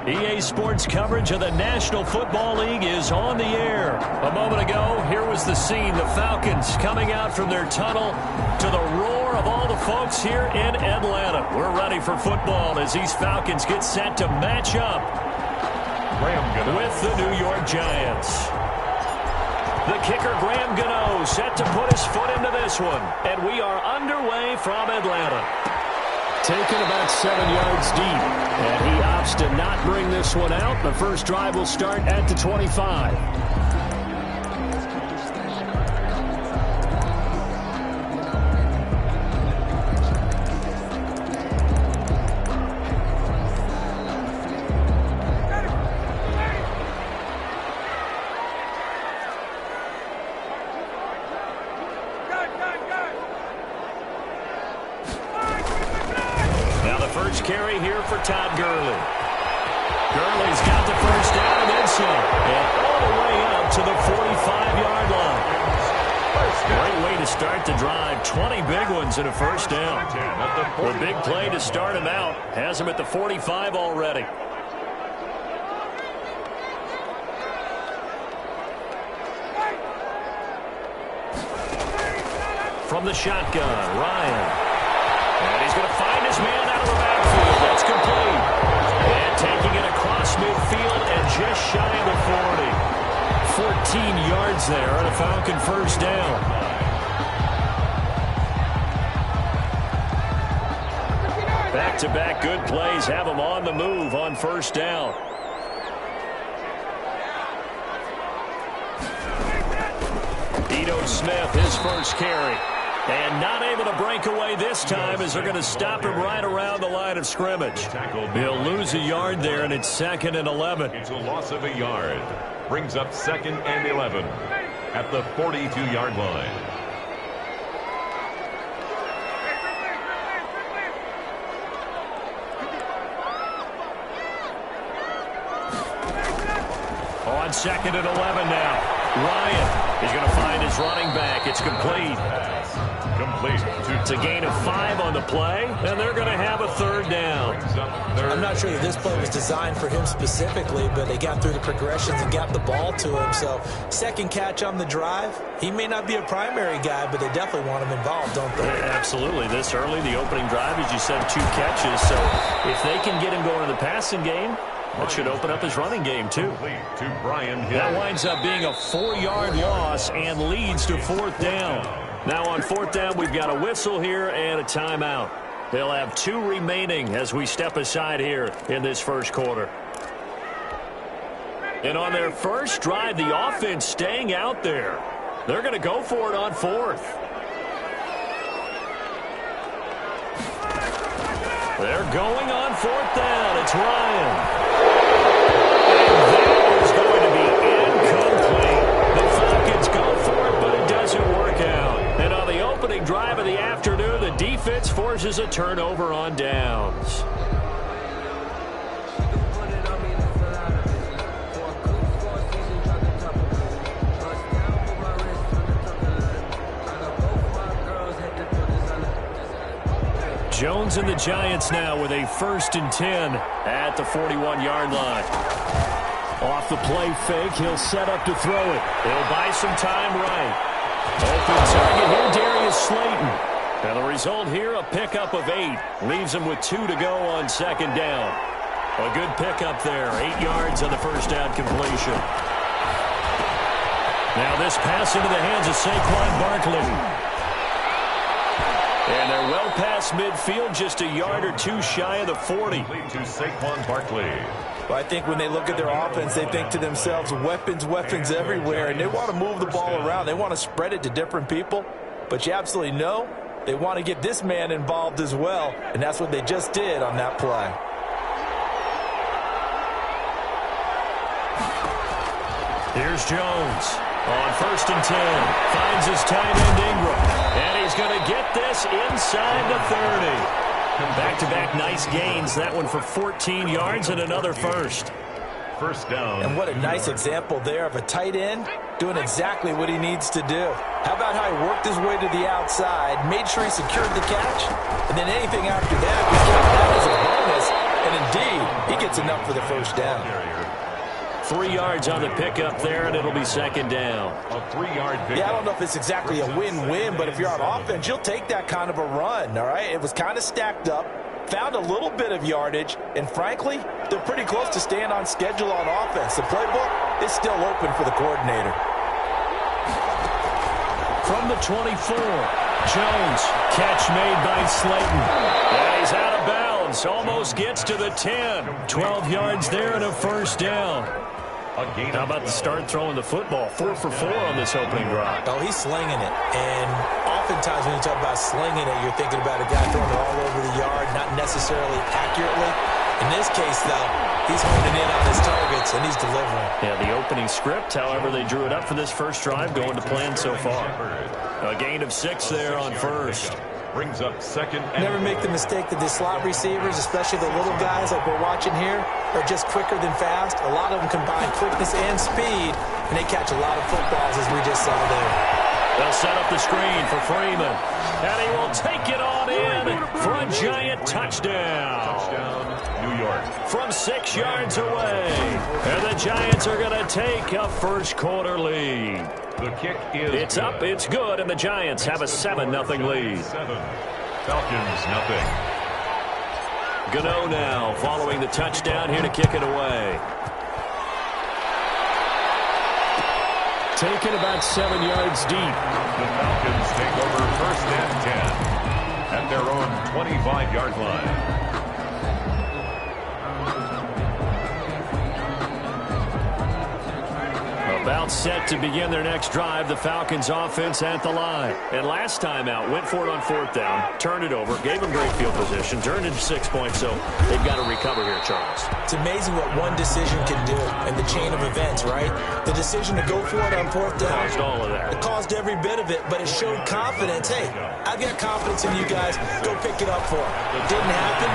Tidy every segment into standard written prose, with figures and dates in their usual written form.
EA Sports coverage of the National Football League is on the air. A moment ago, here was the scene. The Falcons coming out from their tunnel to the roar of all the folks here in Atlanta. We're ready for football as these Falcons get set to match up with the New York Giants. The kicker, Graham Gano, set to put his foot into this one. And we are underway from Atlanta. Taken about 7 yards deep, and he opts to not bring this one out. The first drive will start at the 25. Carry here for Todd Gurley. Gurley's got the first down and then some. And all the way up to the 45-yard line. Great way to start the drive. 20 big ones in a first down. The big play to start him out has him at the 45 already. From the shotgun, Ryan. And he's going to find his man out of the backfield. That's complete. And taking it across midfield and just shy of the 40. 14 yards there on a Falcon first down. Back-to-back good plays have him on the move on first down. Ito Smith, his first carry. And not able to break away this time as they're going to stop him right around the line of scrimmage. He'll lose a yard there, and it's 2nd and 11. It's a loss of a yard. Brings up 2nd and 11 at the 42-yard line. On 2nd and 11 now. Ryan is going to find his running back. It's complete. It's a gain of 5 on the play, and they're going to have a third down. I'm not sure that this play was designed for him specifically, but they got through the progressions and got the ball to him. So second catch on the drive. He may not be a primary guy, but they definitely want him involved, don't they? Yeah, absolutely. This early, the opening drive, as you said, 2 catches. So if they can get him going in the passing game, that should open up his running game, too. That winds up being a 4-yard loss and leads to 4th down. Now on 4th down, we've got a whistle here and a timeout. They'll have 2 remaining as we step aside here in this first quarter. And on their first drive, the offense staying out there. They're going to go for it on 4th. They're going on 4th down. It's Ryan. And that is going to be incomplete. The Falcons go for it, but it doesn't work out. And on the opening drive of the afternoon, the defense forces a turnover on downs. Jones and the Giants now with a 1st and 10 at the 41-yard line. Off the play fake, he'll set up to throw it. He'll buy some time right. Open target here, Darius Slayton. And the result here, a pickup of 8. Leaves him with 2 to go on 2nd down. A good pickup there, 8 yards on the first down completion. Now this pass into the hands of Saquon Barkley. And they're well past midfield, just a yard or 2 shy of the 40. To Saquon Barkley. Well, I think when they look at their offense, they think to themselves, weapons, weapons everywhere, and they want to move the ball around. They want to spread it to different people, but you absolutely know they want to get this man involved as well, and that's what they just did on that play. Here's Jones on 1st and 10. Finds his tight end Ingram, and he's going to get this inside the 30. Back-to-back nice gains. That one for 14 yards and another first. First down. And what a nice example there of a tight end doing exactly what he needs to do. How about how he worked his way to the outside, made sure he secured the catch, and then anything after that, we count that as a bonus. And indeed, he gets enough for the first down. 3 yards on the pickup there, and it'll be second down. A 3-yard pickup. Yeah, I don't know if it's exactly a win-win, but if you're on offense, you'll take that kind of a run, all right? It was kind of stacked up, found a little bit of yardage, and frankly, they're pretty close to staying on schedule on offense. The playbook is still open for the coordinator. From the 24, Jones, catch made by Slayton. And he's out of bounds, almost gets to the 10. 12 yards there and a first down. How about the start throwing the football? 4 for 4 on this opening drive. Oh, he's slinging it. And oftentimes when you talk about slinging it, you're thinking about a guy throwing it all over the yard, not necessarily accurately. In this case, though, he's honing in on his targets, and he's delivering. Yeah, the opening script, however, they drew it up for this first drive, going to plan so far. A gain of 6 there on first. Brings up second. Never make the mistake that the slot receivers, especially the little guys like we're watching here, are just quicker than fast. A lot of them combine quickness and speed, and they catch a lot of footballs, as we just saw there. They'll set up the screen for Freeman, and he will take it on in for a giant touchdown. Touchdown, New York. From 6 yards away, and the Giants are going to take a first quarter lead. The kick is It's good. up, it's good, and the Giants have a 7-0 lead. 7. Falcons, nothing. Gano now following the touchdown here to kick it away. Taken about 7 yards deep. The Falcons take over first and 10 at their own 25-yard line. About set to begin their next drive, the Falcons offense at the line. And last time out, went for it on 4th down, turned it over, gave them great field position, turned into 6 points, so they've got to recover here, Charles. It's amazing what one decision can do in the chain of events, right? The decision to go for it on 4th down. Caused all of that. It caused every bit of it, but it showed confidence. Hey, I've got confidence in you guys. Go pick it up for it. It didn't happen.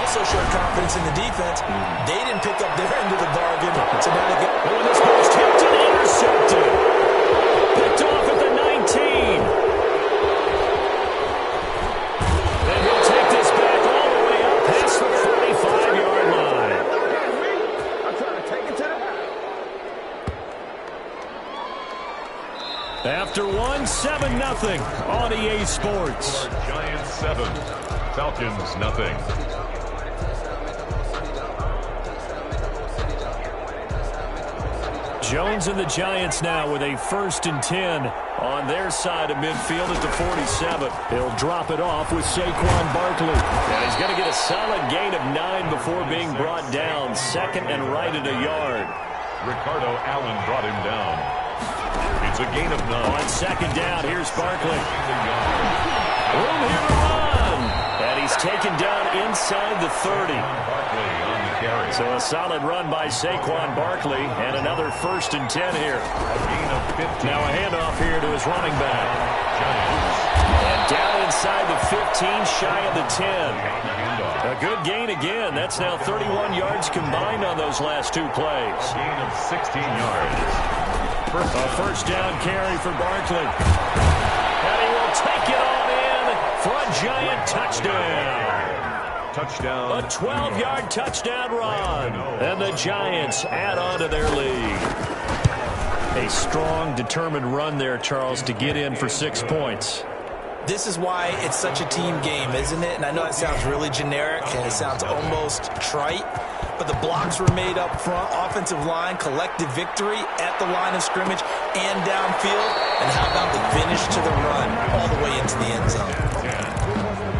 Also showed confidence in the defense. They didn't pick up their end of the bargain. So now they get... Oh, this ball's tipped and intercepted. Picked off at the 19. And he'll take this back all the way up past the 45-yard line. I'm trying to take it to the... After 7-0 on EA Sports. Giants 7. Falcons, nothing. Jones and the Giants now with a 1st and 10 on their side of midfield at the 47. He'll drop it off with Saquon Barkley. And he's going to get a solid gain of 9 before being brought down. 2nd and right at a yard. Ricardo Allen brought him down. It's a gain of 9. On 2nd down, here's Barkley. Room here to run. And he's taken down inside the 30. Barkley on the carry. So a solid run by Saquon Barkley and another 1st and 10 here. A gain of 15. Now a handoff here to his running back. Giants. And down inside the 15, shy of the 10. Handoff. A good gain again. That's now 31 yards combined on those last 2 plays. Gain of 16 yards. A first down carry for Barkley. And he will take it on in for a giant touchdown. Touchdown. A 12-yard touchdown run. And the Giants add on to their lead. A strong, determined run there, Charles, to get in for 6 points. This is why it's such a team game, isn't it? And I know it sounds really generic and it sounds almost trite, but the blocks were made up front, offensive line, collective victory at the line of scrimmage and downfield. And how about the finish to the run all the way into the end zone? 10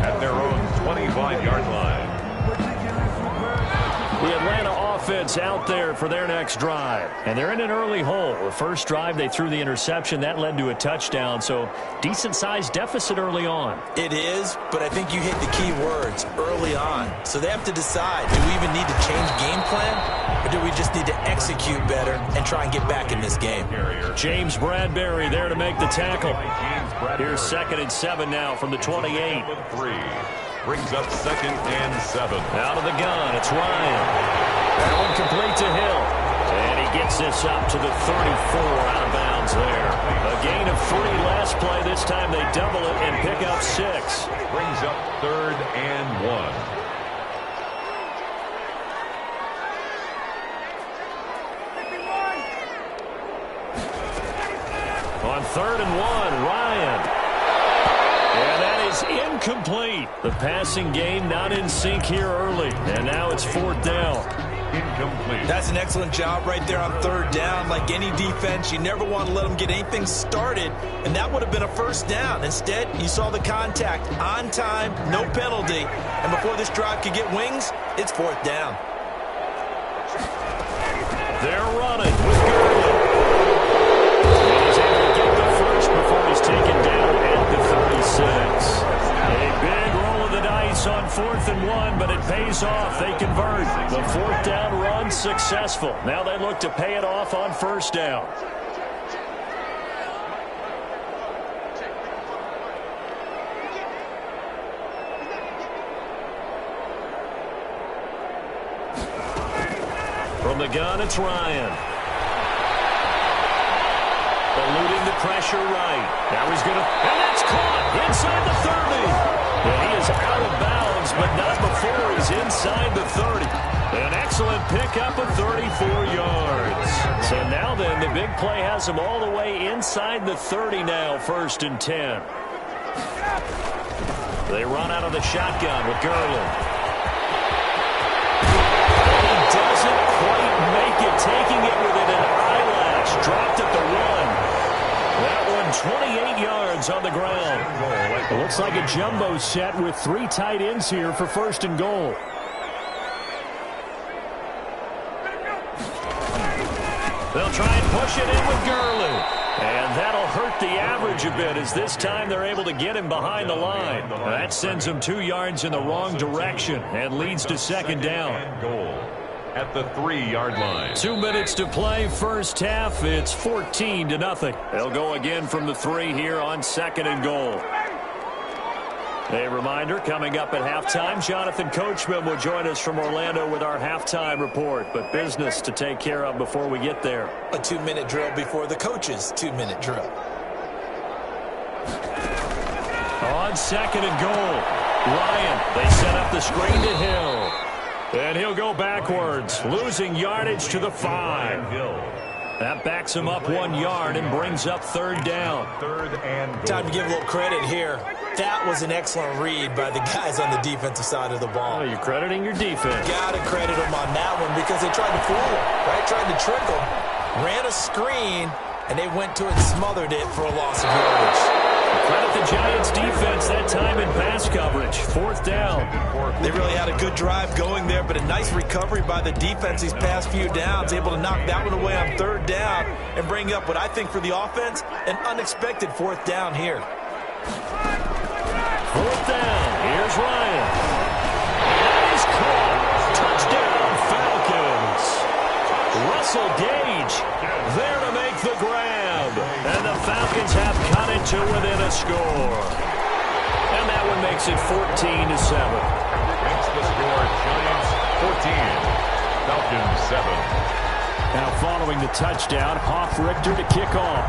at their own 25-yard line. The Atlanta offense out there for their next drive. And they're in an early hole. The first drive, they threw the interception. That led to a touchdown. So decent-sized deficit early on. It is, but I think you hit the key words, early on. So they have to decide, do we even need to change game plan? Or do we just need to execute better and try and get back in this game? James Bradbury there to make the tackle. Here's 2nd and 7 now from the 28. 3. Brings up 2nd and 7. Out of the gun, it's Ryan. That one complete to Hill. And he gets this up to the 34 out of bounds there. A gain of 3 last play. This time they double it and pick up 6. Brings up 3rd and 1. 3rd and 1, Ryan. And that is incomplete. The passing game not in sync here early. And now it's 4th down. Incomplete. That's an excellent job right there on 3rd down. Like any defense, you never want to let them get anything started, and that would have been a 1st down. Instead, you saw the contact on time, no penalty, and before this drive could get wings, it's 4th down. They're running with Gurley. And he's able to get the first before he's taken down at the 36. A big roll of the dice on 4th and 1, but it pays off. They convert. The 4th down run successful. Now they look to pay it off on 1st down. From the gun, it's Ryan. Eluding the pressure right. Now he's going to, and that's caught inside the 30. And he is out of bounds, but not before he's inside the 30. An excellent pickup of 34 yards. So now then, the big play has him all the way inside the 30 now, 1st and 10. They run out of the shotgun with Gurley. He doesn't quite make it, taking it within an eyelash. Dropped at the 1. That one 28 yards on the ground. It looks like a jumbo set with 3 tight ends here for 1st and goal. They'll try and push it in with Gurley. And that'll hurt the average a bit, as this time they're able to get him behind the line. That sends him 2 yards in the wrong direction and leads to 2nd down. Goal at the 3-yard line. 2 minutes to play, 1st half. It's 14-0. They'll go again from the 3 here on 2nd and goal. A reminder, coming up at halftime, Jonathan Coachman will join us from Orlando with our halftime report. But business to take care of before we get there. A 2-minute drill before the coach's 2-minute drill. On 2nd and goal, Ryan, they set up the screen to Hill. And he'll go backwards, losing yardage to the 5. That backs him up 1 yard and brings up 3rd down. 3rd and goal. Time to give a little credit here. That was an excellent read by the guys on the defensive side of the ball. Oh, you're crediting your defense. Got to credit them on that one because they tried to fool him, right? Tried to trick him, ran a screen, and they went to it and smothered it for a loss of yardage. Credit the Giants' defense that time in pass coverage. 4th down. They really had a good drive going there, but a nice recovery by the defense these past few downs, able to knock that one away on 3rd down and bring up what I think for the offense, an unexpected 4th down here. 4th down. Here's Ryan. He's caught. Touchdown, Falcons. Russell Gage there to make the grab. And the Falcons have cut it to within a score. And that one makes it 14-7. Makes the score Giants 14, Falcons 7. Now following the touchdown, Hoff-Richter to kick off.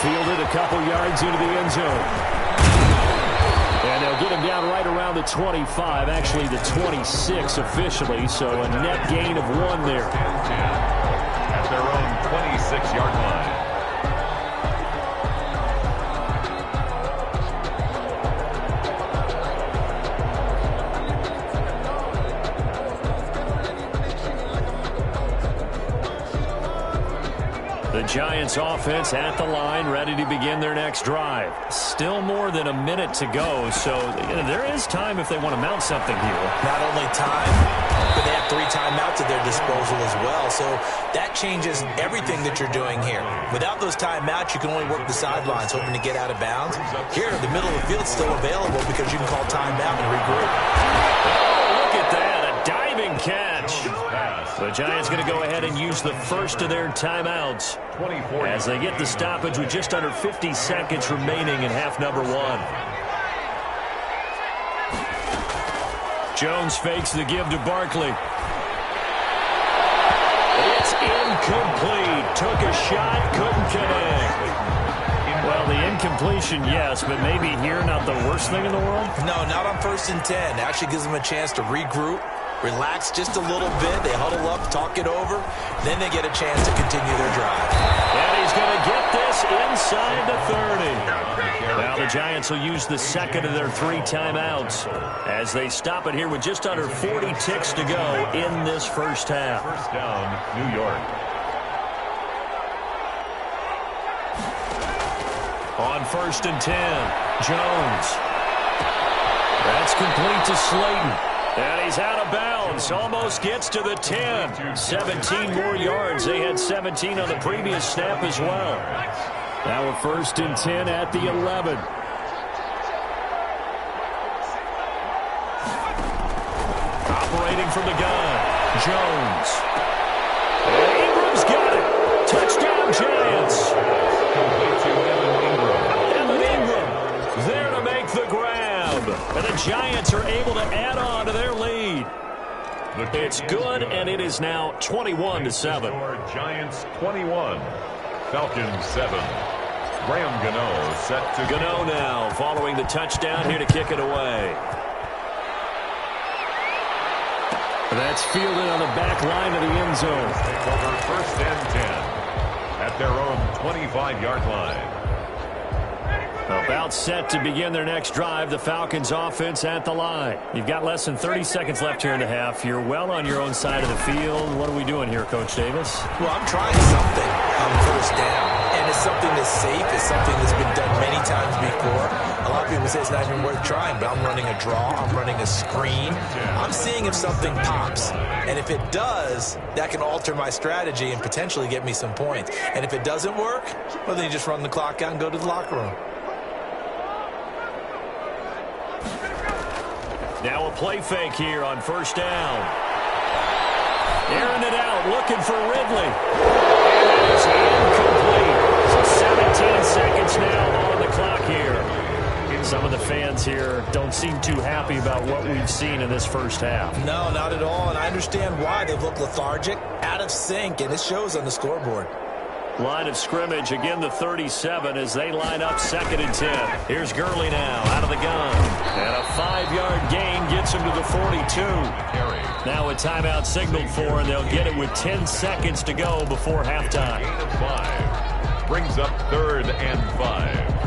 Fielded a couple yards into the end zone. And they'll get him down right around the 25, actually the 26 officially, so a net gain of 1 there. At their own 26-yard line. The Giants offense at the line, ready to begin their next drive. Still more than a minute to go, so there is time if they want to mount something here. Not only time, but they have 3 timeouts at their disposal as well, so that changes everything that you're doing here. Without those timeouts, you can only work the sidelines, hoping to get out of bounds. Here, the middle of the field's still available because you can call timeout and regroup. Oh, look at that, a diving catch. The Giants going to go ahead and use the first of their timeouts as they get the stoppage with just under 50 seconds remaining in half number 1. Jones fakes the give to Barkley. It's incomplete. Took a shot, couldn't connect. Well, the incompletion, yes, but maybe here not the worst thing in the world? No, not on 1st and 10. Actually gives them a chance to regroup, relax just a little bit. They huddle up, talk it over. Then they get a chance to continue their drive. And he's going to get this inside the 30. Now the Giants will use the second of their 3 timeouts as they stop it here with just under 40 ticks to go in this first half. First down, New York. On 1st and 10, Jones. That's complete to Slayton. And he's out of bounds. Almost gets to the 10. 17 more yards. They had 17 on the previous snap as well. Now a 1st and 10 at the 11. Operating from the gun, Jones. And Ingram's got it. Touchdown, Giants. Complete to Evan Ingram there to make the grab. And the Giants are able to add on to their lead. It's good, and it is now 21-7. Giants 21, Falcons 7. Graham Gano set to Gano now following the touchdown here to kick it away. That's fielded on the back line of the end zone. Take over 1st and 10 at their own 25-yard line. About set to begin their next drive. The Falcons offense at the line. You've got less than 30 seconds left here in the half. You're well on your own side of the field. What are we doing here, Coach Davis? Well, I'm trying something on 1st down. And it's something that's safe. It's something that's been done many times before. A lot of people say it's not even worth trying, but I'm running a draw. I'm running a screen. I'm seeing if something pops. And if it does, that can alter my strategy and potentially get me some points. And if it doesn't work, well, then you just run the clock out and go to the locker room. Now a play fake here on 1st down. Airing it out, looking for Ridley. And it is incomplete. So 17 seconds now on the clock here. Some of the fans here don't seem too happy about what we've seen in this first half. No, not at all, and I understand why. They look lethargic, out of sync, and it shows on the scoreboard. Line of scrimmage, again the 37 as they line up 2nd and 10. Here's Gurley now out of the gun. And a 5-yard gain gets him to the 42. Now a timeout signaled for, and they'll get it with 10 seconds to go before halftime. Gain of 5 brings up 3rd and 5.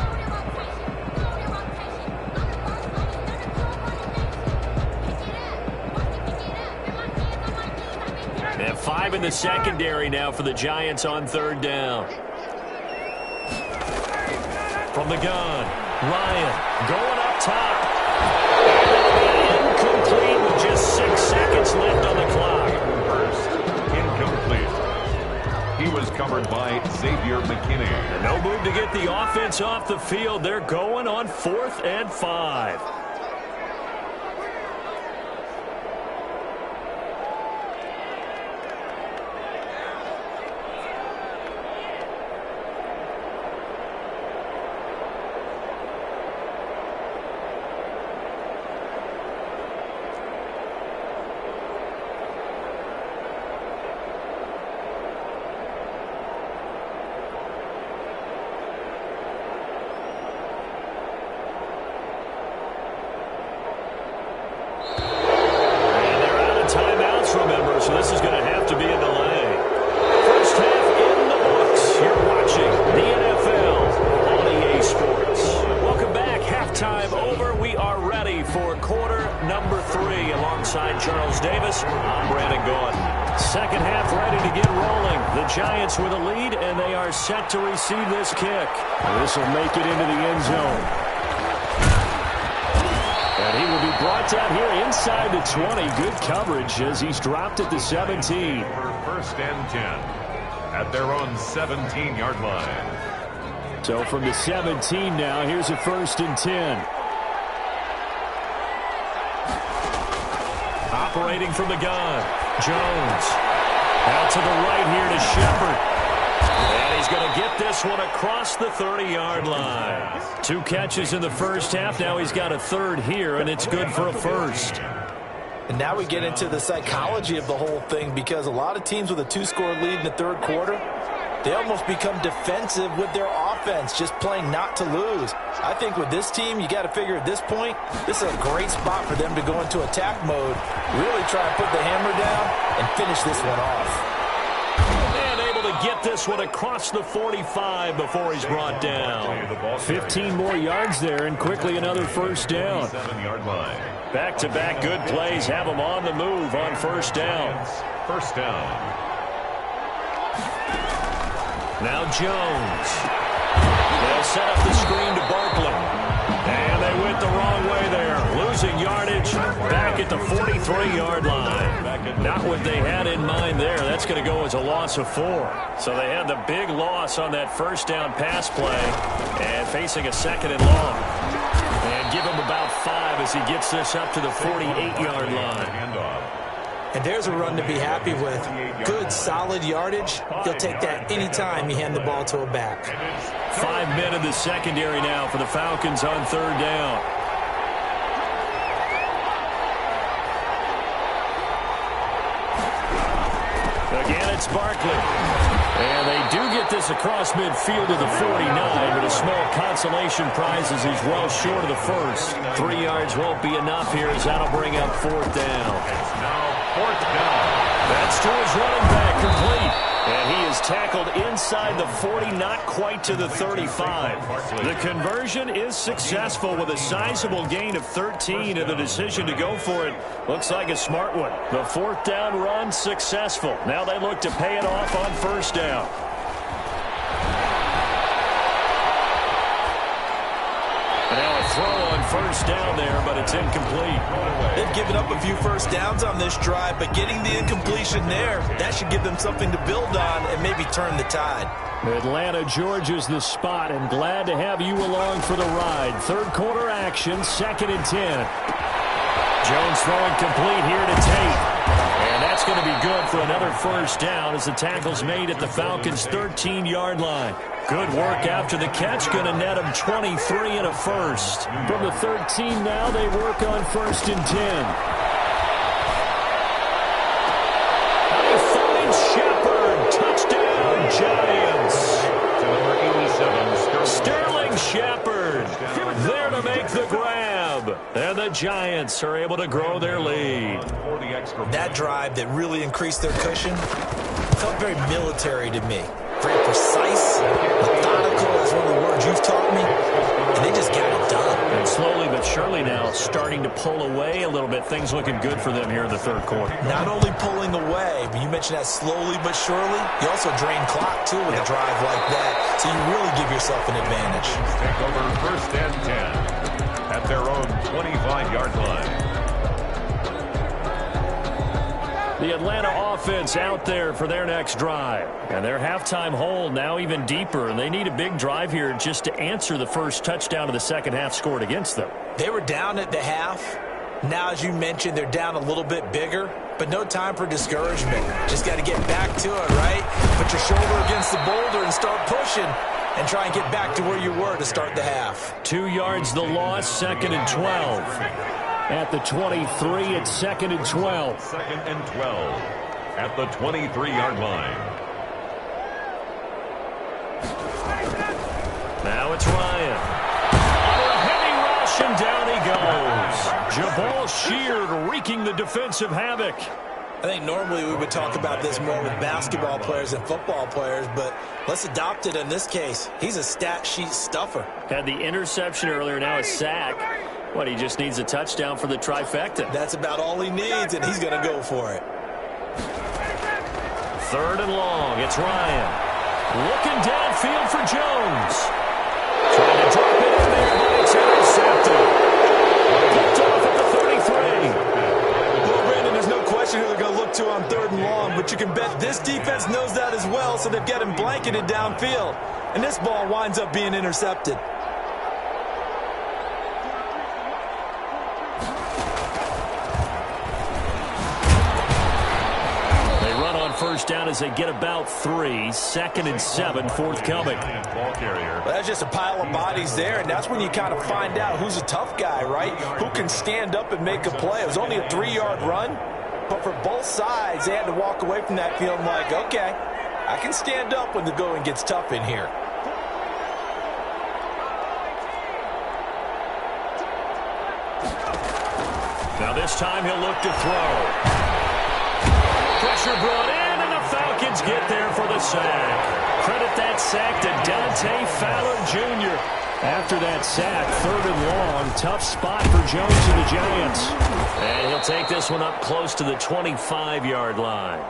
And 5 in the secondary now for the Giants on 3rd down. From the gun, Ryan going up top. And incomplete with just 6 seconds left on the clock. First, incomplete. He was covered by Xavier McKinney. And no move to get the offense off the field. They're going on 4th and 5. So this is going to have to be a delay. First half in the books. You're watching the NFL on EA Sports. Welcome back. Halftime over. We are ready for quarter number 3 alongside Charles Davis. I'm Brandon Gordon. Second half ready to get rolling. The Giants with a lead, and they are set to receive this kick. This will make it into the end zone. And he will be brought down here inside the 20. Good coverage as he's dropped at the 17. For 1st and 10 at their own 17-yard line. So from the 17 now, here's a 1st and 10. Operating from the gun, Jones. Out to the right here to Shepard. And he's going to get this one across the 30-yard line. 2 catches in the first half. Now he's got a 3rd here, and it's good for a 1st. And now we get into the psychology of the whole thing, because a lot of teams with a 2-score lead in the 3rd quarter, They almost become defensive with their offense, just playing not to lose. I think with this team, you got to figure at this point, this is a great spot for them to go into attack mode, really try and put the hammer down and finish this one off. And able to get this one across the 45 before he's brought down. 15 more yards there and quickly another first down. 7-yard line. Back-to-back good plays have them on the move on first down. First down. Now Jones. They'll set up the screen to Barkley. And they went the wrong way there. Losing yardage back at the 43-yard line. Not what they had in mind there. That's going to go as a loss of 4. So they had the big loss on that first down pass play and facing a second and long. And give him about 5 as he gets this up to the 48-yard line. And there's a run to be happy with. Good, solid yardage. He'll take that anytime you hand the ball to a back. 5 men in the secondary now for the Falcons on third down. Again, it's Barkley. And they do get this across midfield to the 49, but a small consolation prize as he's well short of the first. 3 yards won't be enough here as that'll bring up fourth down. It's now fourth down. That's to his running back, complete. And he is tackled inside the 40, not quite to the 35. The conversion is successful with a sizable gain of 13, and the decision to go for it looks like a smart one. The fourth down run successful. Now they look to pay it off on first down. Now a throw on first down there, but it's incomplete. They've given up a few first downs on this drive, but getting the incompletion there, that should give them something to build on and maybe turn the tide. Atlanta, Georgia's the spot, and glad to have you along for the ride. Third quarter action, 2nd and 10. Jones throwing complete here to Tate. And that's going to be good for another first down as the tackle's made at the Falcons' 13-yard line. Good work after the catch, going to net them 23 and a first. From the 13 now, they work on 1st and 10. They find Shepard. Touchdown, Giants. To number 87, Sterling Shepard there to make the grab. And the Giants are able to grow their lead. That drive that really increased their cushion felt very military to me. Very precise, methodical, that's one of the words you've taught me, and they just got it done. And slowly but surely now starting to pull away a little bit. Things looking good for them here in the third quarter. Not only pulling away, but you mentioned that slowly but surely, you also drain clock, too, with a drive like that, so you really give yourself an advantage. take over 1st and 10 at their own 25-yard line. The Atlanta offense out there for their next drive. And their halftime hole now even deeper, and they need a big drive here just to answer the first touchdown of the second half scored against them. They were down at the half. Now, as you mentioned, they're down a little bit bigger, but no time for discouragement. Just got to get back to it, right? Put your shoulder against the boulder and start pushing and try and get back to where you were to start the half. 2 yards the loss, 2nd and 12. At the 23, it's 2nd and 12. 2nd and 12 at the 23-yard line. Now it's Ryan. Under a heavy rush, and down he goes. Jabal Sheard wreaking the defensive havoc. I think normally we would talk about this more with basketball players and football players, but let's adopt it in this case. He's a stat sheet stuffer. Had the interception earlier, now a sack. What, he just needs a touchdown for the trifecta. That's about all he needs, and he's going to go for it. 3rd and long, it's Ryan. Looking downfield for Jones. Trying to drop it in there, but it's intercepted. Picked off at the 33. Well, Brandon, there's no question who they're going to look to on 3rd and long, but you can bet this defense knows that as well, so they've got him blanketed downfield. And this ball winds up being intercepted. First down as they get about 3. 2nd and 7, forthcoming. Ball carrier. Well, that's just a pile of bodies there, and that's when you kind of find out who's a tough guy, right? Who can stand up and make a play. It was only a 3-yard run, but for both sides, they had to walk away from that feeling like, okay, I can stand up when the going gets tough in here. Now this time he'll look to throw. Pressure brought in, and the Falcons get there for the sack. Credit that sack to Dante Fowler Jr. After that sack, 3rd and long, tough spot for Jones and the Giants. And he'll take this one up close to the 25-yard line.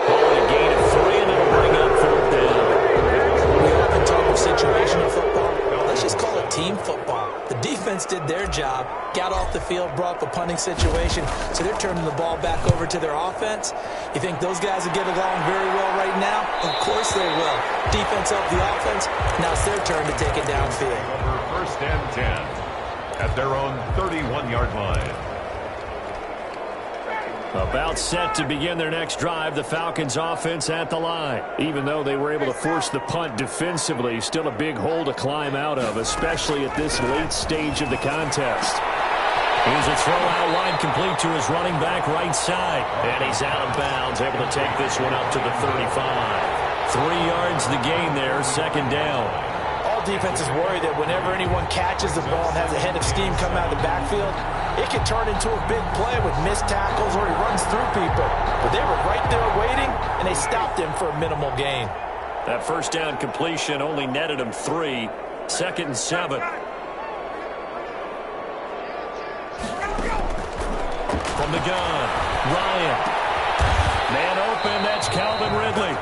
Calling a gain of 3, and it'll bring up 4th down. We often talk of situational football. Let's just call it team football. The defense did their job, got off the field, brought up a punting situation, so they're turning the ball back over to their offense. You think those guys will get along very well right now? Of course they will. Defense up the offense. Now it's their turn to take it downfield. Over 1st and 10 at their own 31-yard line. About set to begin their next drive, the Falcons offense at the line. Even though they were able to force the punt defensively, still a big hole to climb out of, especially at this late stage of the contest. Here's a throw out line complete to his running back right side. And he's out of bounds, able to take this one up to the 35. 3 yards the gain there, 2nd down. All defenses worry that whenever anyone catches the ball and has a head of steam come out of the backfield, it can turn into a big play with missed tackles or he runs through people. But they were right there waiting, and they stopped him for a minimal gain. That 1st down completion only netted him 3. 2nd and 7. From the gun, Ryan. Man open, that's Calvin Ridley.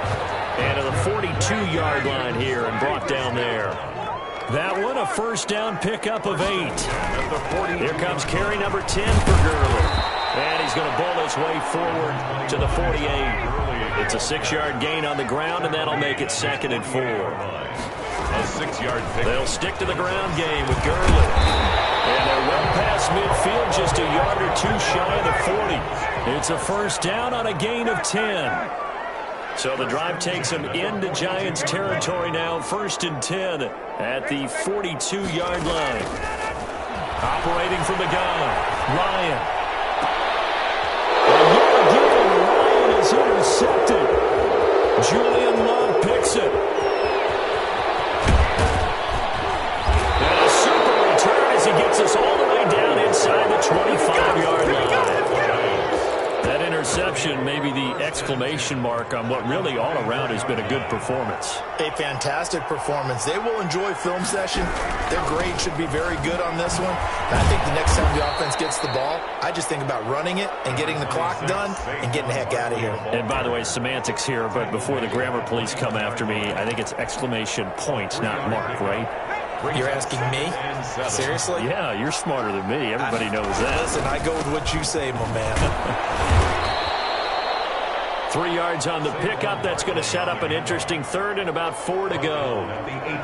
And to the 42-yard line here and brought down there. That one a 1st down pickup of 8. Here comes carry number 10 for Gurley. And he's going to bowl his way forward to the 48. It's a 6-yard gain on the ground, and that'll make it 2nd and 4. A 6-yard pick. They'll stick to the ground game with Gurley. And they're well past midfield, just a yard or 2 shy of the 40. It's a 1st down on a gain of 10. So the drive takes him into Giants territory now, 1st and 10 at the 42-yard line. Operating from the gun, Ryan. And yet again, Ryan is intercepted. Julian Love picks it. And a super return as he gets us all the way down inside the 25-yard line. That interception may be the exclamation mark on what really all around has been a good performance. A fantastic performance. They will enjoy film session. Their grade should be very good on this one. And I think the next time the offense gets the ball, I just think about running it and getting the clock done and getting the heck out of here. And by the way, semantics here, but before the grammar police come after me, I think it's exclamation point, not mark, right? You're asking me? Seriously? Yeah, you're smarter than me. Everybody knows that. Listen, I go with what you say, my man. 3 yards on the pickup. That's going to set up an interesting 3rd and about 4 to go.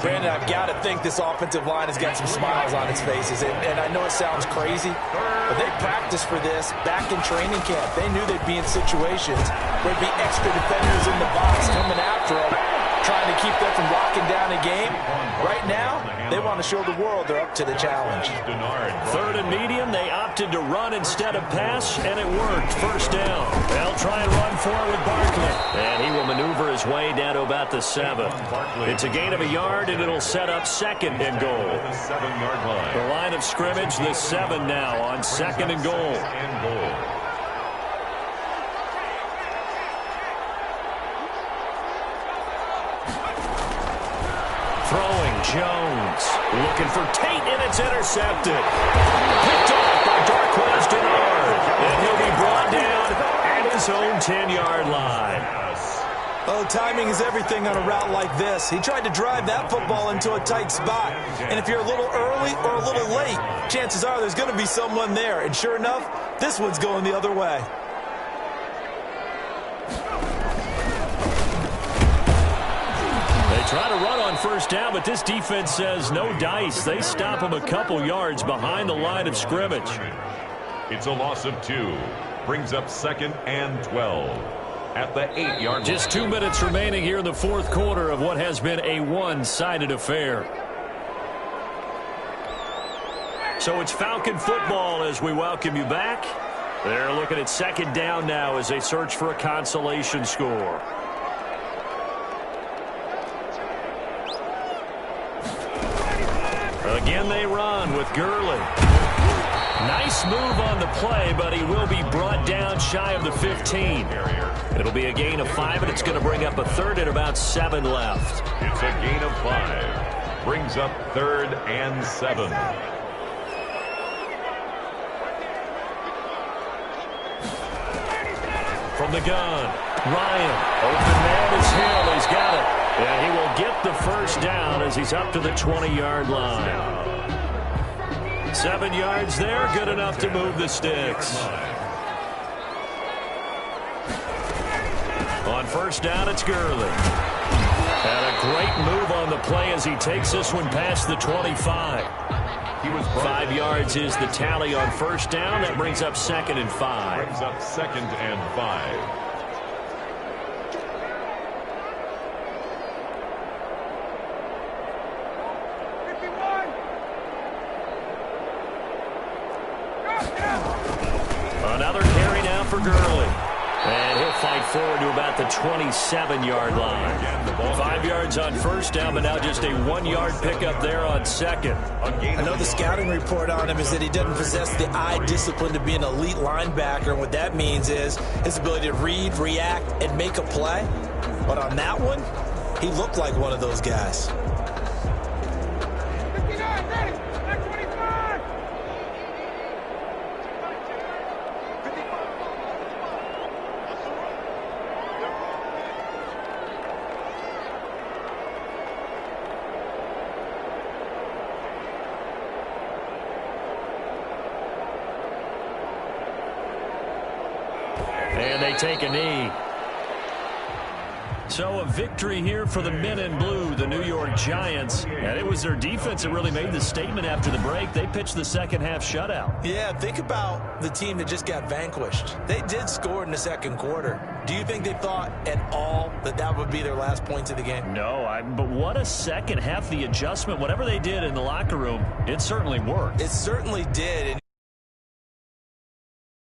Brandon, I've got to think this offensive line has got some smiles on its faces. And I know it sounds crazy, but they practiced for this back in training camp. They knew they'd be in situations where there'd be extra defenders in the box coming after them, trying to keep them from locking down a game. Right now, they want to show the world they're up to the challenge. 3rd and medium, they opted to run instead of pass, and it worked. 1st down. They'll try and run for it with Barkley. And he will maneuver his way down to about the 7. It's a gain of a yard, and it'll set up 2nd and goal. The 7-yard line. The line of scrimmage, the 7 now on 2nd and goal. Throwing, Jones. Looking for Tate, and it's intercepted. Picked off by Darquez Denard. And he'll be brought down at his own 10-yard line. Oh, timing is everything on a route like this. He tried to drive that football into a tight spot. And if you're a little early or a little late, chances are there's going to be someone there. And sure enough, this one's going the other way. Try to run on 1st down, but this defense says no dice. They stop him a couple yards behind the line of scrimmage. It's a loss of 2. Brings up 2nd and 12 at the 8-yard line. Just 2 minutes remaining here in the 4th quarter of what has been a one-sided affair. So it's Falcon football as we welcome you back. They're looking at 2nd down now as they search for a consolation score. In they run with Gurley. Nice move on the play, but he will be brought down shy of the 15. It'll be a gain of 5, and it's going to bring up a third and about 7 left. It's a gain of 5. Brings up 3rd and 7. From the gun, Ryan. Open man is Hill. He's got it. And he will get the first down as he's up to the 20-yard line. 7 yards there, good enough to move the sticks. On first down, it's Gurley. And a great move on the play as he takes this one past the 25. 5 yards is the tally on first down. That brings up 2nd and 5. Brings up 2nd and 5. Another carry now for Gurley. And he'll fight forward to about the 27-yard line. 5 yards on first down, but now just a 1-yard pickup there on second. I know the scouting report on him is that he doesn't possess the eye discipline to be an elite linebacker. And what that means is his ability to read, react, and make a play. But on that one, he looked like one of those guys. And they take a knee. So a victory here for the men in blue, the New York Giants. And it was their defense that really made the statement after the break. They pitched the second half shutout. Yeah, think about the team that just got vanquished. They did score in the second quarter. Do you think they thought at all that that would be their last points of the game? No, but what a second half. The adjustment, whatever they did in the locker room, it certainly worked. It certainly did.